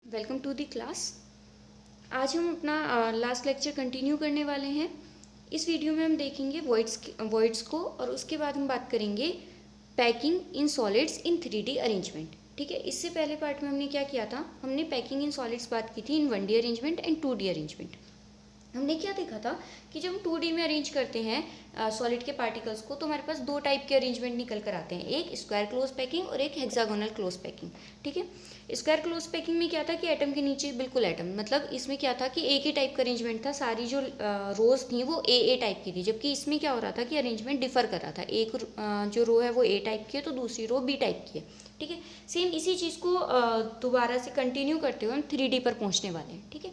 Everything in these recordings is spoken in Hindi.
Welcome to the class. आज हम अपना लास्ट लेक्चर कंटिन्यू करने वाले हैं। इस वीडियो में हम देखेंगे वॉइड्स को और उसके बाद हम बात करेंगे packing in solids in 3D arrangement. ठीक है, इससे पहले पार्ट में हमने क्या किया था, हमने पैकिंग इन सॉलिड्स बात की थी इन 1D arrangement and 2D arrangement. हमने क्या देखा था कि जब हम 2D में अरेंज करते हैं सॉलिड के पार्टिकल्स को तो हमारे पास दो टाइप के अरेंजमेंट निकल कर आते हैं, एक स्क्वायर क्लोज पैकिंग और एक हेक्सागोनल क्लोज पैकिंग। ठीक है, स्क्वायर क्लोज पैकिंग में क्या था कि एटम के नीचे बिल्कुल एटम, मतलब इसमें क्या था कि एक ही टाइप का अरेंजमेंट था, सारी जो रोज थी वो ए टाइप की थी, जबकि इसमें क्या हो रहा था कि अरेंजमेंट डिफर कर रहा था, एक जो रो है वो ए टाइप की है तो दूसरी रो बी टाइप की है। ठीक है, सेम इसी चीज़ को दोबारा से कंटिन्यू करते हुए हम 3D पर पहुँचने वाले हैं। ठीक है,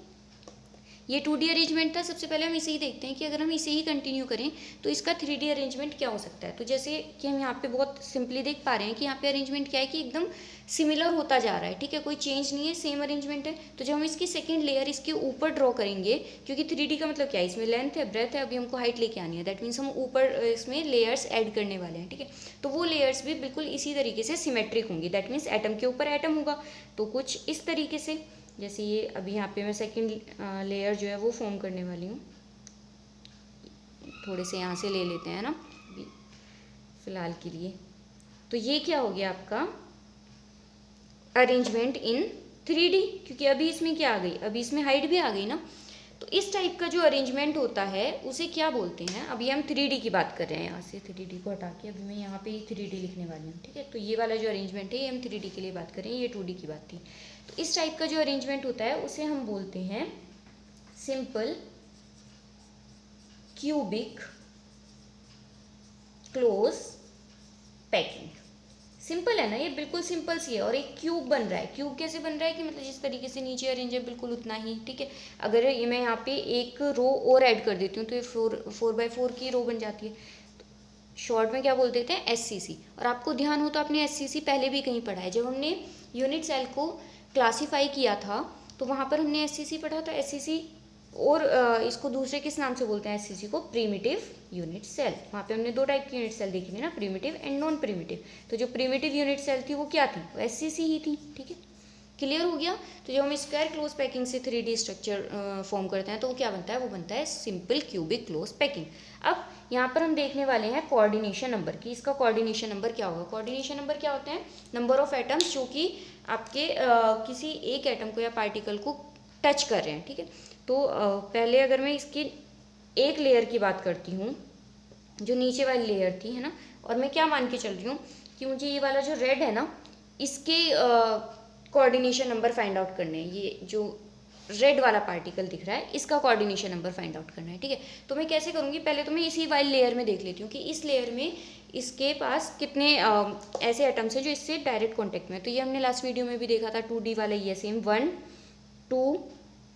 ये 2D अरेंजमेंट था। सबसे पहले हम इसे ही देखते हैं कि अगर हम इसे ही कंटिन्यू करें तो इसका 3D अरेंजमेंट क्या हो सकता है। तो जैसे कि हम यहाँ पे बहुत सिंपली देख पा रहे हैं कि यहाँ पे अरेंजमेंट क्या है कि एकदम सिमिलर होता जा रहा है। ठीक है, कोई चेंज नहीं है, सेम अरेंजमेंट है। तो जब हम इसकी सेकेंड लेयर इसके ऊपर ड्रॉ करेंगे, क्योंकि 3D का मतलब क्या है, इसमें लेंथ है, ब्रेथ है, अभी हमको हाइट लेके आनी है, दैट मीन्स हम ऊपर इसमें लेयर्स ऐड करने वाले हैं। ठीक है, तो वो लेयर्स भी बिल्कुल इसी तरीके से सिमेट्रिक होंगी, दैट मीन्स एटम के ऊपर एटम होगा। तो कुछ इस तरीके से, जैसे ये अभी यहाँ पे मैं सेकंड लेयर जो है वो फॉर्म करने वाली हूँ। थोड़े से यहाँ से ले लेते हैं ना अभी फिलहाल के लिए। तो ये क्या हो गया आपका अरेंजमेंट इन 3D, क्योंकि अभी इसमें क्या आ गई, अभी इसमें हाइट भी आ गई ना। तो इस टाइप का जो अरेंजमेंट होता है उसे क्या बोलते हैं, अभी हम 3D की बात कर रहे हैं। यहाँ से 3D को हटा के अभी मैं यहाँ पे 3D लिखने वाली हूँ। ठीक है, तो ये वाला जो अरेंजमेंट है ये हम 3D के लिए बात कर रहे हैं, ये 2D की बात थी। तो इस टाइप का जो अरेंजमेंट होता है उसे हम बोलते हैं simple cubic close packing. Simple है ना, ये बिल्कुल सिंपल सी है। और एक क्यूब बन रहा है, क्यूब कैसे बन रहा है कि मतलब जिस तरीके से नीचे अरेंज है बिल्कुल उतना ही। ठीक है, अगर ये मैं यहाँ पे एक रो और ऐड कर देती हूँ तो ये 4x4 की रो बन जाती है। शॉर्ट में क्या बोल देते हैं, SCC। और आपको ध्यान हो तो आपने SCC पहले भी कहीं पढ़ा है, जब हमने यूनिट सेल को क्लासीफाई किया था तो वहाँ पर हमने SCC पढ़ा था। SCC और इसको दूसरे किस नाम से बोलते हैं, SCC को प्रीमिटिव यूनिट सेल। वहाँ पे हमने दो टाइप की यूनिट सेल देखी थी ना, प्रीमिटिव एंड नॉन प्रीमिटिव। तो जो प्रीमिटिव यूनिट सेल थी वो क्या थी, वो SCC ही थी। ठीक है, क्लियर हो गया। तो जब हम स्क्वायर क्लोज पैकिंग से 3D स्ट्रक्चर फॉर्म करते हैं तो वो क्या बनता है, वो बनता है सिंपल क्यूबिक क्लोज पैकिंग। अब यहाँ पर हम देखने वाले हैं कोऑर्डिनेशन नंबर की, इसका कोऑर्डिनेशन नंबर क्या होगा। कोऑर्डिनेशन नंबर क्या होते हैं, नंबर ऑफ एटम्स जो कि आपके किसी एक एटम को या पार्टिकल को टच कर रहे हैं। ठीक है, तो पहले अगर मैं इसकी एक लेयर की बात करती हूँ, जो नीचे वाली लेयर थी, है ना, और मैं क्या मान के चल रही हूँ कि मुझे ये वाला जो रेड है ना, इसके कोऑर्डिनेशन नंबर फाइंड आउट करने हैं। ये जो रेड वाला पार्टिकल दिख रहा है इसका कोऑर्डिनेशन नंबर फाइंड आउट करना है। ठीक है, तो मैं कैसे करूँगी, पहले तो मैं इसी वाली लेयर में देख लेती हूँ कि इस लेयर में इसके पास कितने ऐसे एटम्स हैं जो इससे डायरेक्ट कॉन्टेक्ट में है। तो ये हमने लास्ट वीडियो में भी देखा था, 2D वाला ये सेम 1 2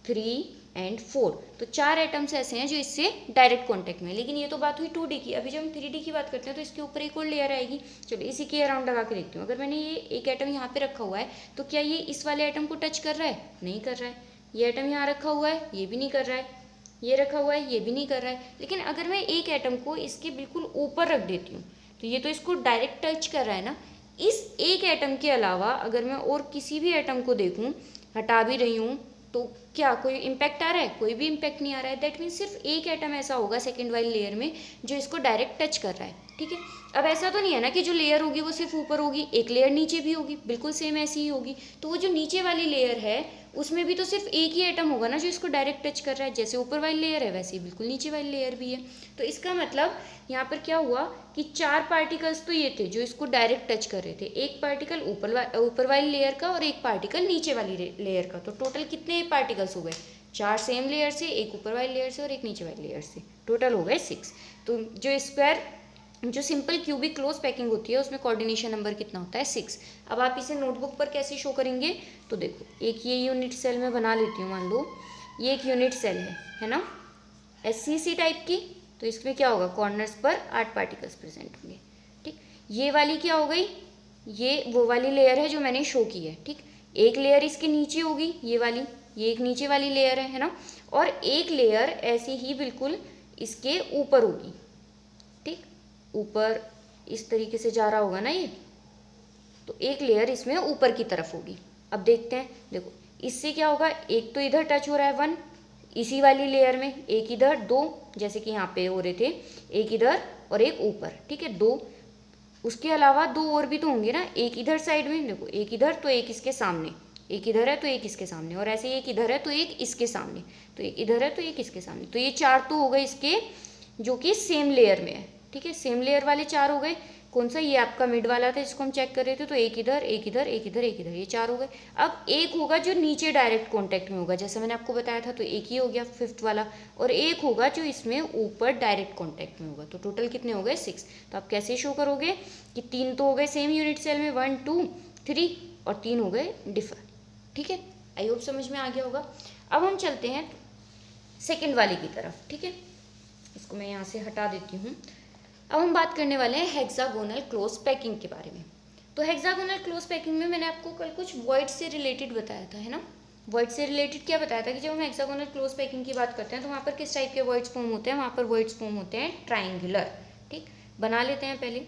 3 एंड 4। तो 4 एटम्स ऐसे हैं जो इससे डायरेक्ट कांटेक्ट में है। लेकिन ये तो बात हुई 2D की। अभी जब हम 3D की बात करते हैं तो इसके ऊपर एक और लेयर आएगी। चलो इसी के अराउंड लगा के देखती हूँ। अगर मैंने ये एक एटम यहाँ पे रखा हुआ है तो क्या ये इस वाले एटम को टच कर रहा है, नहीं कर रहा है। ये एटम यहाँ रखा हुआ है, ये भी नहीं कर रहा है। ये रखा हुआ है, ये भी नहीं कर रहा है। लेकिन अगर मैं एक एटम को इसके बिल्कुल ऊपर रख देती हूँ तो ये तो इसको डायरेक्ट टच कर रहा है ना। इस एक एटम के अलावा अगर मैं और किसी भी एटम को देखूँ, हटा भी रही हूँ, तो क्या कोई इम्पैक्ट आ रहा है, कोई भी इम्पैक्ट नहीं आ रहा है। दैट मीन्स सिर्फ एक एटम ऐसा होगा सेकेंड वाली लेयर में जो इसको डायरेक्ट टच कर रहा है। ठीक है, अब ऐसा तो नहीं है ना कि जो लेयर होगी वो सिर्फ ऊपर होगी, एक लेयर नीचे भी होगी, बिल्कुल सेम ऐसी ही होगी। तो वो जो नीचे वाली लेयर है उसमें भी तो सिर्फ एक ही एटम होगा ना जो इसको डायरेक्ट टच कर रहा है। जैसे ऊपर वाली लेयर है वैसे ही बिल्कुल नीचे वाली लेयर भी है। तो इसका मतलब यहाँ पर क्या हुआ कि 4 पार्टिकल्स तो ये थे जो इसको डायरेक्ट टच कर रहे थे, एक पार्टिकल ऊपर वाली लेयर का और एक पार्टिकल नीचे वाली लेयर का। तो टोटल कितने पार्टिकल्स हो गए, 4 सेम लेयर से, एक ऊपर वाली लेयर से और एक नीचे वाली लेयर से, टोटल हो गए 6। तो जो सिंपल क्यूबिक क्लोज पैकिंग होती है उसमें कोऑर्डिनेशन नंबर कितना होता है, 6। अब आप इसे नोटबुक पर कैसे शो करेंगे, तो देखो एक ये यूनिट सेल में बना लेती हूँ। मान लो ये एक यूनिट सेल है ना, SCC टाइप की। तो इसमें क्या होगा, कॉर्नर्स पर 8 पार्टिकल्स प्रेजेंट होंगे। ठीक, ये वाली क्या हो गई, ये वो वाली लेयर है जो मैंने शो की है। ठीक, एक लेयर इसके नीचे होगी, ये वाली, ये एक नीचे वाली लेयर है ना, और एक लेयर ऐसी ही बिल्कुल इसके ऊपर होगी। ठीक, ऊपर इस तरीके से जा रहा होगा ना ये, तो एक लेयर इसमें ऊपर की तरफ होगी। अब देखते हैं, देखो इससे क्या होगा, एक तो इधर टच हो रहा है 1 इसी वाली लेयर में, एक इधर, 2 जैसे कि यहाँ पे हो रहे थे, एक इधर और एक ऊपर, ठीक है 2। उसके अलावा 2 और भी तो होंगे ना, एक इधर साइड में देखो, एक इधर तो एक इसके सामने, एक इधर है तो एक इसके सामने, और ऐसे एक इधर है तो एक इसके सामने, तो एक इधर है तो एक इसके सामने। तो ये 4 तो हो गए इसके जो कि सेम लेयर में है, ठीक है, सेम लेयर वाले 4 हो गए। कौन सा, ये आपका मिड वाला था जिसको हम चेक कर रहे थे, तो एक इधर, एक इधर, एक इधर, एक इधर, ये 4 हो गए। अब एक होगा जो नीचे डायरेक्ट कॉन्टैक्ट में होगा, जैसे मैंने आपको बताया था, तो एक ही हो गया 5th वाला, और एक होगा जो इसमें ऊपर डायरेक्ट कॉन्टैक्ट में होगा। तो टोटल कितने हो गए 6। तो आप कैसे शो करोगे कि 3 तो हो गए सेम यूनिट सेल में, 1 2 3, और 3 हो गए डिफर, ठीक है। आई होप समझ में आ गया होगा। अब हम चलते हैं सेकेंड वाले की तरफ, ठीक है, इसको मैं यहाँ से हटा देती हूँ। अब हम बात करने वाले हैं हेक्सागोनल क्लोज पैकिंग के बारे में। तो हेक्सागोनल क्लोज पैकिंग में मैंने आपको कल कुछ वॉइड से रिलेटेड बताया था, है ना। वॉइड से रिलेटेड क्या बताया था कि जब हम हेक्सागोनल क्लोज पैकिंग की बात करते हैं तो वहाँ पर किस टाइप के वॉइड्स फॉर्म होते हैं, वहाँ पर वॉइड्स फॉर्म होते हैं ट्राइंगुलर, ठीक। बना लेते हैं पहले,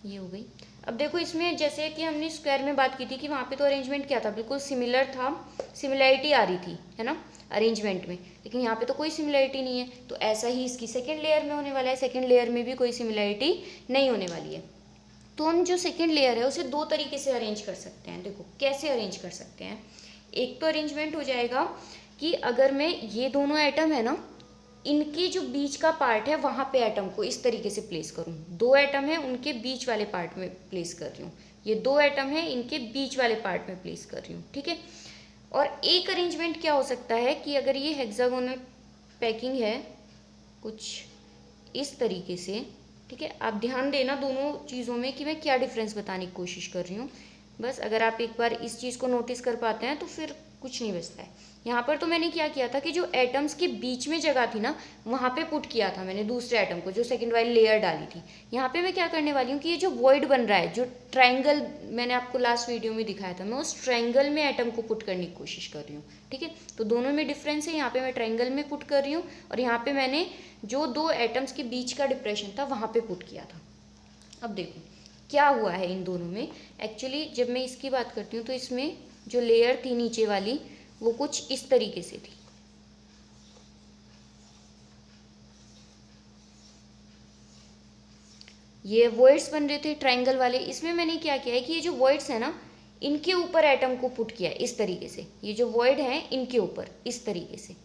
ये हो गई। अब देखो इसमें जैसे कि हमने स्क्वायर में बात की थी कि वहाँ पे तो अरेंजमेंट क्या था, बिल्कुल सिमिलर था, सिमिलैरिटी आ रही थी, है ना, अरेंजमेंट में। लेकिन यहाँ पे तो कोई सिमिलैरिटी नहीं है, तो ऐसा ही इसकी सेकेंड लेयर में होने वाला है, सेकेंड लेयर में भी कोई सिमिलैरिटी नहीं होने वाली है। तो हम जो सेकेंड लेयर है उसे 2 तरीके से अरेंज कर सकते हैं। देखो कैसे अरेंज कर सकते हैं। एक तो अरेंजमेंट हो जाएगा कि अगर मैं ये दोनों एटम है ना, इनके जो बीच का पार्ट है वहाँ पे एटम को इस तरीके से प्लेस करूँ, 2 एटम है उनके बीच वाले पार्ट में प्लेस कर रही हूँ, ये 2 एटम है इनके बीच वाले पार्ट में प्लेस कर रही हूँ, ठीक है। और एक अरेंजमेंट क्या हो सकता है कि अगर ये हेक्सागोनल पैकिंग है कुछ इस तरीके से, ठीक है, आप ध्यान देना दोनों चीज़ों में कि मैं क्या डिफरेंस बताने की कोशिश कर रही हूँ। बस अगर आप एक बार इस चीज़ को नोटिस कर पाते हैं तो फिर कुछ नहीं बचता है। यहाँ पर तो मैंने क्या किया था कि जो एटम्स के बीच में जगह थी ना, वहाँ पे पुट किया था मैंने दूसरे एटम को, जो सेकंड वाली लेयर डाली थी। यहाँ पे मैं क्या करने वाली हूँ कि ये जो वॉइड बन रहा है, जो ट्रायंगल मैंने आपको लास्ट वीडियो में दिखाया था, मैं उस ट्रायंगल में एटम को पुट करने की कोशिश कर रही हूँ, ठीक है। तो दोनों में डिफरेंस है, यहाँ पे मैं ट्रायंगल में पुट कर रही हूँ और यहाँ पे मैंने जो 2 एटम्स के बीच का डिप्रेशन था वहाँ पे पुट किया था। अब देखो क्या हुआ है इन दोनों में। एक्चुअली जब मैं इसकी बात करती हूँ तो इसमें जो लेयर थी नीचे वाली वो कुछ इस तरीके से थी, ये वॉइड्स बन रहे थे ट्रायंगल वाले। इसमें मैंने क्या किया है कि ये जो वॉइड्स है ना, इनके ऊपर एटम को पुट किया है इस तरीके से, ये जो वॉइड है इनके ऊपर इस तरीके से,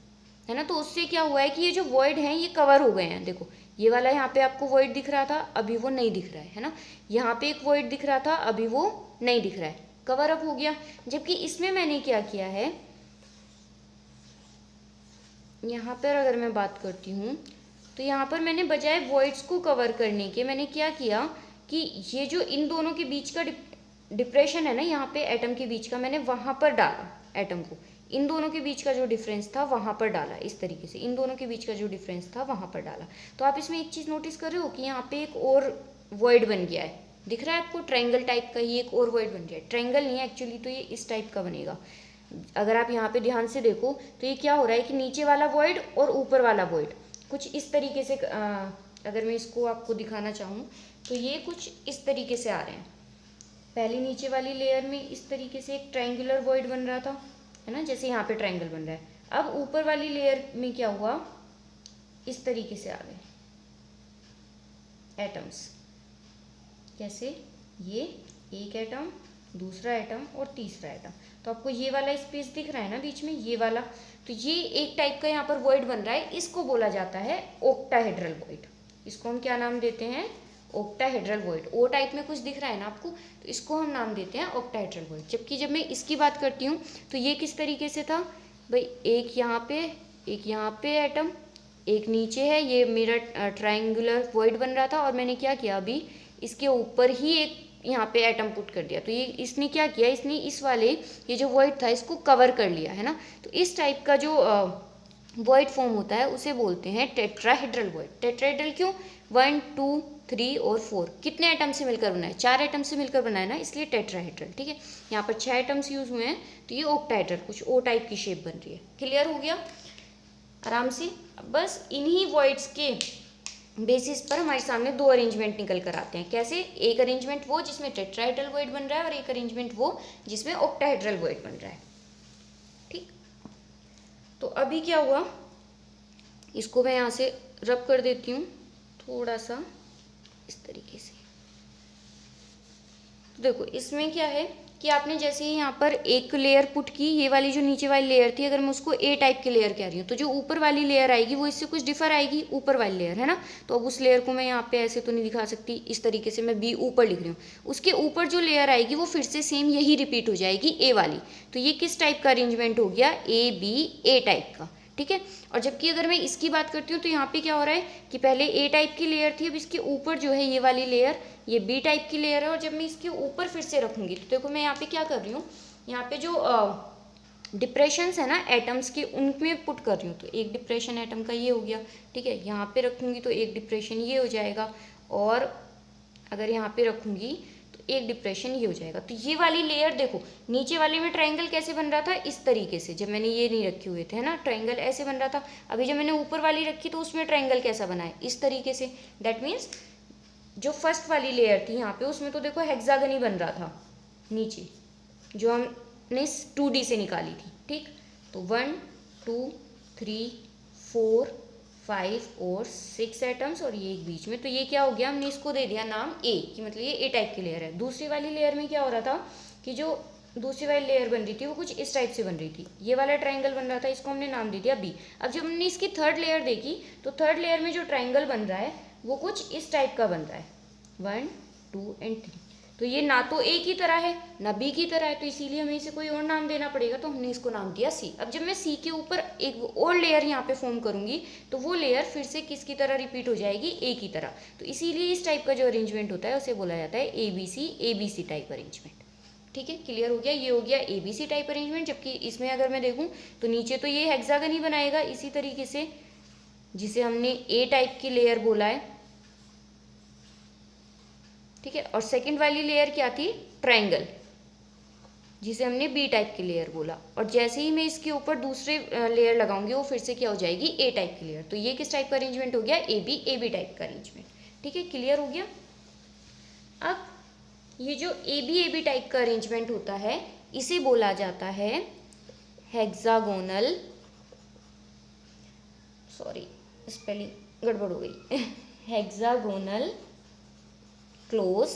है ना। तो उससे क्या हुआ है कि ये जो वॉइड हैं ये कवर हो गए हैं। देखो ये वाला यहाँ पे आपको वॉइड दिख रहा था, अभी वो नहीं दिख रहा है ना। यहाँ पे एक वॉइड दिख रहा था, अभी वो नहीं दिख रहा है, कवर अप हो गया। जबकि इसमें मैंने क्या किया है, यहाँ पर अगर मैं बात करती हूँ तो यहाँ पर मैंने बजाय वॉइड्स को कवर करने के मैंने क्या किया कि ये जो इन दोनों के बीच का डिप्रेशन है ना, यहाँ पे एटम के बीच का, मैंने वहाँ पर डाला एटम को, इन दोनों के बीच का जो डिफरेंस था वहाँ पर डाला इस तरीके से, इन दोनों के बीच का जो डिफरेंस था वहाँ पर डाला। तो आप इसमें एक चीज़ नोटिस कर रहे हो कि यहाँ पे एक और वॉइड बन गया है, दिख रहा है आपको, ट्रायंगल टाइप का ही एक और वॉइड बन गया है। ट्रायंगल नहीं है एक्चुअली, तो ये इस टाइप का बनेगा। अगर आप यहाँ पे ध्यान से देखो तो ये क्या हो रहा है कि नीचे वाला वॉइड और ऊपर वाला वॉइड कुछ इस तरीके से, अगर मैं इसको आपको दिखाना चाहूँ तो ये कुछ इस तरीके से आ रहे हैं। पहले नीचे वाली लेयर में इस तरीके से एक ट्रायंगुलर वॉइड बन रहा था, है ना, जैसे यहाँ पे ट्रायंगल बन रहा है। अब ऊपर वाली लेयर में क्या हुआ, इस तरीके से आ गए एटम्स। कैसे, ये एक एटम, दूसरा एटम और तीसरा एटम। तो आपको ये वाला स्पेस दिख रहा है ना बीच में, ये वाला, तो ये एक टाइप का यहाँ पर वॉइड बन रहा है। इसको बोला जाता है ऑक्टाहेड्रल वॉइड। इसको हम क्या नाम देते हैं, ऑक्टाहेड्रल वॉइड। ओ टाइप में कुछ दिख रहा है ना आपको, तो इसको हम नाम देते हैं ऑक्टाहेड्रल वॉइड। जबकि जब मैं इसकी बात करती हूँ तो ये किस तरीके से था भाई, एक यहाँ पे एटम, एक नीचे है, ये मेरा ट्रायंगुलर वॉइड बन रहा था और मैंने क्या किया, अभी इसके ऊपर ही एक यहाँ पे एटम पुट कर दिया। तो ये इसने क्या किया, इसने इस वाले ये जो वॉइड था इसको कवर कर लिया, है ना। तो इस टाइप का जो वॉइड फॉर्म होता है उसे बोलते हैं टेट्राहेड्रल वॉइड। टेट्राहेड्रल क्यों, 1 2 3 और 4 कितने एटम से मिलकर बना है, 4 एटम से मिलकर बना है ना, इसलिए टेट्राहेड्रल, ठीक है। यहाँ पर 6 एटम्स यूज हुए हैं, तो ये ऑक्टाहेड्रल कुछ ओ टाइप की शेप बन रही है। क्लियर हो गया आराम से। बस इन्हीं वॉइड्स के बेसिस पर हमारे सामने 2 अरेंजमेंट निकल कर आते हैं। कैसे, एक अरेंजमेंट वो जिसमें टेट्राहेड्रल वॉइड बन रहा है और एक अरेंजमेंट वो जिसमें ऑक्टाहेड्रल वॉइड बन रहा है। तो अभी क्या हुआ, इसको मैं यहाँ से रब कर देती हूँ थोड़ा सा इस तरीके से। तो देखो इसमें क्या है कि आपने जैसे ही यहाँ पर एक लेयर पुट की, ये वाली जो नीचे वाली लेयर थी, अगर मैं उसको ए टाइप की लेयर कह रही हूँ, तो जो ऊपर वाली लेयर आएगी वो इससे कुछ डिफर आएगी, ऊपर वाली लेयर है ना। तो अब उस लेयर को मैं यहाँ पे ऐसे तो नहीं दिखा सकती, इस तरीके से मैं बी ऊपर लिख रही हूँ, उसके ऊपर जो लेयर आएगी वो फिर से सेम यही रिपीट हो जाएगी ए वाली। तो ये किस टाइप का अरेंजमेंट हो गया, ए बी ए टाइप का, ठीक है। और जबकि अगर मैं इसकी बात करती हूँ तो यहाँ पे क्या हो रहा है कि पहले ए टाइप की लेयर थी, अब इसके ऊपर जो है ये वाली लेयर, ये बी टाइप की लेयर है, और जब मैं इसके ऊपर फिर से रखूँगी तो देखो मैं यहाँ पे क्या कर रही हूँ, यहाँ पे जो डिप्रेशंस है ना एटम्स के, उनमें पुट कर रही हूँ। तो एक डिप्रेशन एटम का ये हो गया, ठीक है, यहाँ पे रखूँगी तो एक डिप्रेशन ये हो जाएगा, और अगर यहाँ पे रखूँगी तो एक डिप्रेशन ये हो जाएगा। तो ये वाली लेयर देखो, नीचे वाले में ट्रायंगल कैसे बन रहा था, इस तरीके से, जब मैंने ये नहीं रखे हुए थे है ना, ट्रायंगल ऐसे बन रहा था। अभी जब मैंने ऊपर वाली रखी तो उसमें ट्रायंगल कैसा बना है, इस तरीके से। दैट मीन्स जो फर्स्ट वाली लेयर थी यहाँ पे, उसमें तो देखो हेक्सागन ही बन रहा था नीचे, जो हमने 2D से निकाली थी, ठीक। तो 1 2 3 4 5 और 6 एटम्स, और ये एक बीच में, तो ये क्या हो गया, हमने इसको दे दिया नाम ए, कि मतलब ये ए टाइप की लेयर है। दूसरी वाली लेयर में क्या हो रहा था कि जो दूसरी वाली लेयर बन रही थी वो कुछ इस टाइप से बन रही थी, ये वाला ट्रायंगल बन रहा था, इसको हमने नाम दे दिया बी। अब जब हमने इसकी थर्ड लेयर देखी तो थर्ड लेयर में जो ट्रायंगल बन रहा है वो कुछ इस टाइप का बन रहा है, 1 2 और 3। तो ये ना तो ए की तरह है ना बी की तरह है, तो इसीलिए हमें इसे कोई और नाम देना पड़ेगा, तो हमने इसको नाम दिया सी। अब जब मैं सी के ऊपर एक और लेयर यहाँ पे फॉर्म करूंगी तो वो लेयर फिर से किसकी तरह रिपीट हो जाएगी, ए की तरह। तो इसीलिए इस टाइप का जो अरेंजमेंट होता है उसे बोला जाता है A B C type arrangement, ठीक है। क्लियर हो गया, ये हो गया A B C type arrangement. जबकि इसमें अगर मैं देखूँ तो नीचे तो ये हेक्सागन ही बनाएगा इसी तरीके से, जिसे हमने ए टाइप की लेयर बोला है, ठीक है। और सेकंड वाली लेयर क्या थी, ट्रायंगल, जिसे हमने बी टाइप की लेयर बोला। और जैसे ही मैं इसके ऊपर दूसरे लेयर लगाऊंगी वो फिर से क्या हो जाएगी, ए टाइप की लेयर। तो ये किस टाइप का अरेंजमेंट हो गया, ए बी टाइप का अरेंजमेंट, ठीक है। क्लियर हो गया। अब ये जो ए बी टाइप का अरेंजमेंट होता है इसे बोला जाता है हेक्सागोनल, सॉरी स्पेलिंग गड़बड़ हो गई, हेक्सागोनल क्लोज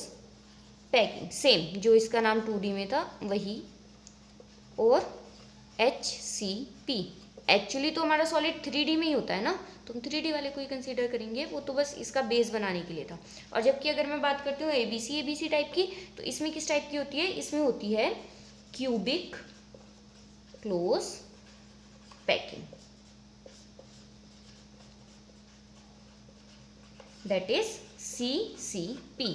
पैकिंग, सेम जो इसका नाम 2D में था वही, और HCP। एक्चुअली तो हमारा सॉलिड 3D में ही होता है ना, तो हम 3D वाले को ही कंसीडर करेंगे, वो तो बस इसका बेस बनाने के लिए था। और जबकि अगर मैं बात करती हूँ ABC टाइप की, तो इसमें किस टाइप की होती है, इसमें होती है cubic close packing, that is CCP,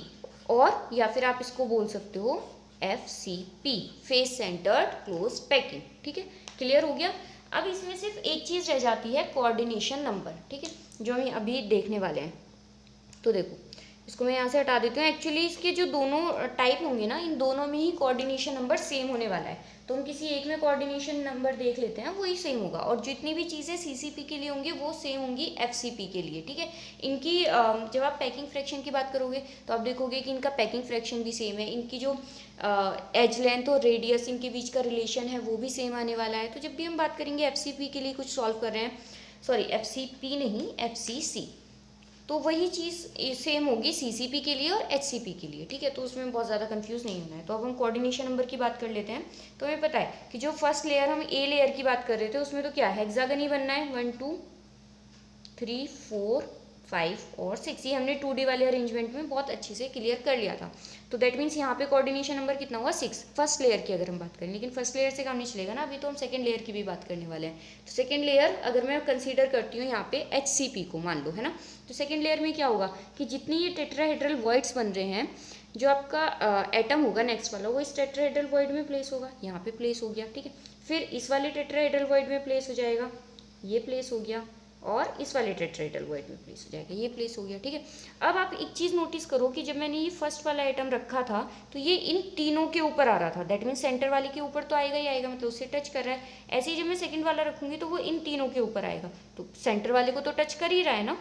और या फिर आप इसको बोल सकते हो FCP, face centred close packing, ठीक है। क्लियर हो गया। अब इसमें सिर्फ एक चीज़ रह जाती है, कोऑर्डिनेशन नंबर, ठीक है, जो हम अभी देखने वाले हैं। तो देखो इसको मैं यहाँ से हटा देती हूँ। एक्चुअली इसके जो दोनों टाइप होंगे ना, इन दोनों में ही कोऑर्डिनेशन नंबर सेम होने वाला है। तो हम किसी एक में कोऑर्डिनेशन नंबर देख लेते हैं, वही सेम होगा, और जितनी भी चीज़ें CCP के लिए होंगी वो सेम होंगी FCP के लिए, ठीक है। इनकी जब आप पैकिंग फ्रैक्शन की बात करोगे तो आप देखोगे कि इनका पैकिंग फ्रैक्शन भी सेम है, इनकी जो एज लेंथ और रेडियस इनके बीच का रिलेशन है वो भी सेम आने वाला है। तो जब भी हम बात करेंगे FCP के लिए कुछ सॉल्व कर रहे हैं, सॉरी FCP नहीं FCC, तो वही चीज़ सेम होगी CCP के लिए और HCP के लिए, ठीक है। तो उसमें बहुत ज़्यादा कंफ्यूज नहीं होना है। तो अब हम कोऑर्डिनेशन नंबर की बात कर लेते हैं। तो हमें पता है कि जो फर्स्ट लेयर हम ए लेयर की बात कर रहे थे उसमें तो क्या हेक्सागन ही बनना है, 1 2 3 4 5 और 6, ये हमने 2D वाले अरेंजमेंट में बहुत अच्छे से क्लियर कर लिया था। तो दैट मीन्स यहाँ पे कोऑर्डिनेशन नंबर कितना हुआ, 6, फर्स्ट लेयर की अगर हम बात करें। लेकिन फर्स्ट लेयर से काम नहीं चलेगा ना, अभी तो हम सेकंड लेयर की भी बात करने वाले हैं। तो सेकंड लेयर अगर मैं कंसीडर करती हूँ यहाँ पे HCP को मान लो, है ना, तो सेकंड लेयर में क्या होगा कि जितनी ये टेट्राहेड्रल वॉइड्स बन रहे हैं, जो आपका एटम होगा नेक्स्ट वाला वो इस टेट्राहेड्रल वॉइड में प्लेस होगा, यहाँ पे प्लेस हो गया, ठीक है। फिर इस वाले टेट्राहेड्रल वॉइड में प्लेस हो जाएगा, ये प्लेस हो गया, और इस वाले टेट्राहेड्रल वॉइड में प्लेस हो जाएगा, ये प्लेस हो गया, ठीक है। अब आप एक चीज़ नोटिस करो कि जब मैंने ये फर्स्ट वाला आइटम रखा था तो ये इन तीनों के ऊपर आ रहा था, दैट मीन्स सेंटर वाले के ऊपर तो आएगा ही आएगा, मतलब उससे टच कर रहा है। ऐसे ही जब मैं सेकंड वाला रखूंगी तो वो इन तीनों के ऊपर आएगा, तो सेंटर वाले को तो टच कर ही रहा है ना,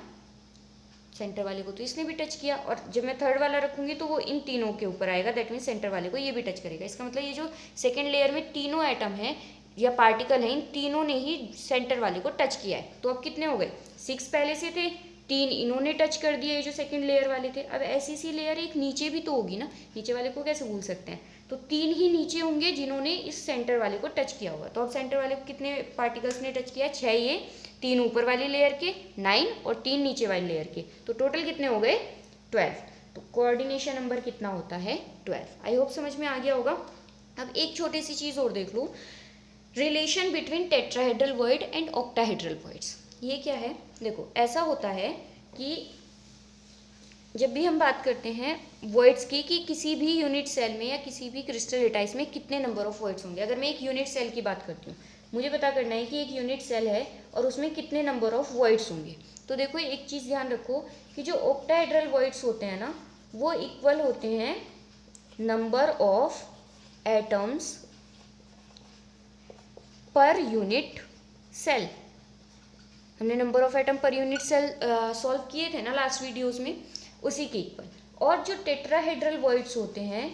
सेंटर वाले को तो इसने भी टच किया। और जब मैं थर्ड वाला रखूंगी तो वो इन तीनों के ऊपर आएगा, दैट मीन्स सेंटर वाले को ये भी टच करेगा। इसका मतलब ये जो सेकेंड लेयर में तीनों एटम है या पार्टिकल हैं, इन तीनों ने ही सेंटर वाले को टच किया है। तो अब कितने हो गए, 6 पहले से थे, 3 इन्होंने टच कर दिए, ये जो सेकंड लेयर वाले थे। अब ऐसी सी लेयर एक नीचे भी तो होगी ना, नीचे वाले को कैसे भूल सकते हैं। तो 3 ही नीचे होंगे जिन्होंने इस सेंटर वाले को टच किया होगा। तो अब सेंटर वाले को कितने पार्टिकल्स ने टच किया, 6 ये, 3 ऊपर वाली लेयर के 9 और 3 नीचे वाली लेयर के, तो टोटल कितने हो गए 12। तो कोऑर्डिनेशन नंबर कितना होता है 12। आई होप समझ में आ गया होगा। अब एक छोटी सी चीज़ और देख लो, relation between tetrahedral void and octahedral voids. ये क्या है, देखो ऐसा होता है कि जब भी हम बात करते हैं वर्ड्स की कि किसी भी यूनिट सेल में या किसी भी क्रिस्टल लेटाइस में कितने नंबर ऑफ वर्ड्स होंगे। अगर मैं एक यूनिट सेल की बात करती हूँ, मुझे पता करना है कि एक यूनिट सेल है और उसमें कितने नंबर ऑफ वर्ड्स होंगे। तो देखो एक चीज़ ध्यान रखो कि जो ऑक्टाहेड्रल वर्ड्स होते हैं ना, वो इक्वल होते हैं number of atoms per unit cell. हमने number of atom per unit cell solve किए थे ना लास्ट वीडियोस में, उसी के इक्वल। और जो टेट्राहेड्रल वर्ड्स होते हैं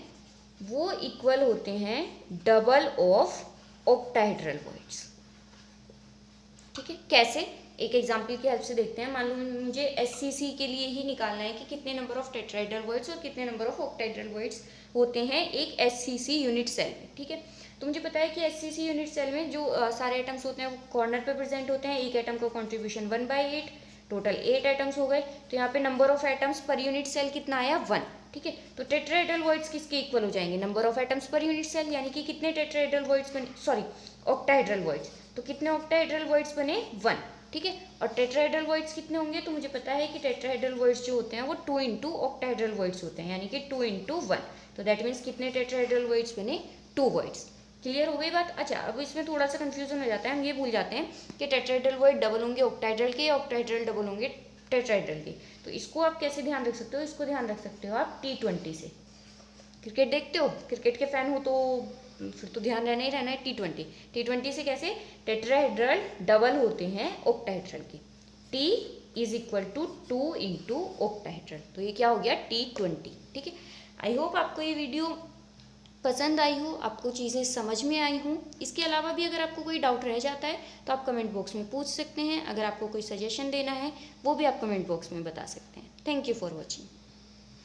वो इक्वल होते हैं डबल ऑफ ऑक्टाहेड्रल वर्ड्स। ठीक है, कैसे, एक एग्जांपल की हेल्प से देखते हैं। मान लो मुझे एससीसी के लिए ही निकालना है कि कितने नंबर ऑफ टेट्राहेड्रल वर्ड्स और कितने नंबर ऑफ ऑक्टाहेड्रल वर्ड्स होते हैं एक एससीसी यूनिट सेल में। ठीक है, तो मुझे पता है कि एससीसी यूनिट सेल में जो सारे एटम्स होते हैं वो कॉर्नर पे प्रेजेंट होते हैं। एक एटम का कॉन्ट्रीब्यूशन 1/8, टोटल 8 एटम्स हो गए। तो यहाँ पे number of atoms per unit cell कितना आया 1। ठीक है, तो टेट्राहेड्रल वर्ड्स किसके इक्वल हो जाएंगे, number of atoms per unit cell, यानी कि कितने टेट्राहेड्रल वर्ड्स बने, सॉरी ऑक्टाहेड्रल वर्ड्स, तो कितने ऑक्टाहेड्रल वर्ड्स बने 1। ठीक है, और टेट्राहेड्रल वर्ड्स कितने होंगे, तो मुझे पता है कि टेट्राहेड्रल वर्ड्स जो होते हैं वो 2 इंटू ऑक्टाहेड्रल वर्ड्स होते हैं, यानी कि 2 इंटू 1। तो दैट मीन्स कितने टेट्राहेड्रल वर्ड्स बने, 2 वर्ड्स। क्लियर हो गई बात। अच्छा, अब इसमें थोड़ा सा कंफ्यूजन हो जाता है, हम ये भूल जाते हैं कि टेट्राहेड्रल वर्ड डबल होंगे ऑक्टाहेड्रल के या ऑक्टाहेड्रल डबल होंगे टेट्राहेड्रल के। तो इसको आप कैसे ध्यान रख सकते हो, इसको ध्यान रख सकते हो आप T20 से। क्रिकेट देखते हो, क्रिकेट के फैन हो तो फिर तो ध्यान रहना ही रहना है T20 से कैसे टेट्राहेड्रल डबल होते हैं ऑक्टाहेड्रल के। T is equal to 2 into octahedral, तो ये क्या हो गया T20। ठीक है, आई होप आपको ये वीडियो पसंद आई हो, आपको चीज़ें समझ में आई हों। इसके अलावा भी अगर आपको कोई डाउट रह जाता है तो आप कमेंट बॉक्स में पूछ सकते हैं। अगर आपको कोई सजेशन देना है वो भी आप कमेंट बॉक्स में बता सकते हैं। Thank you for watching.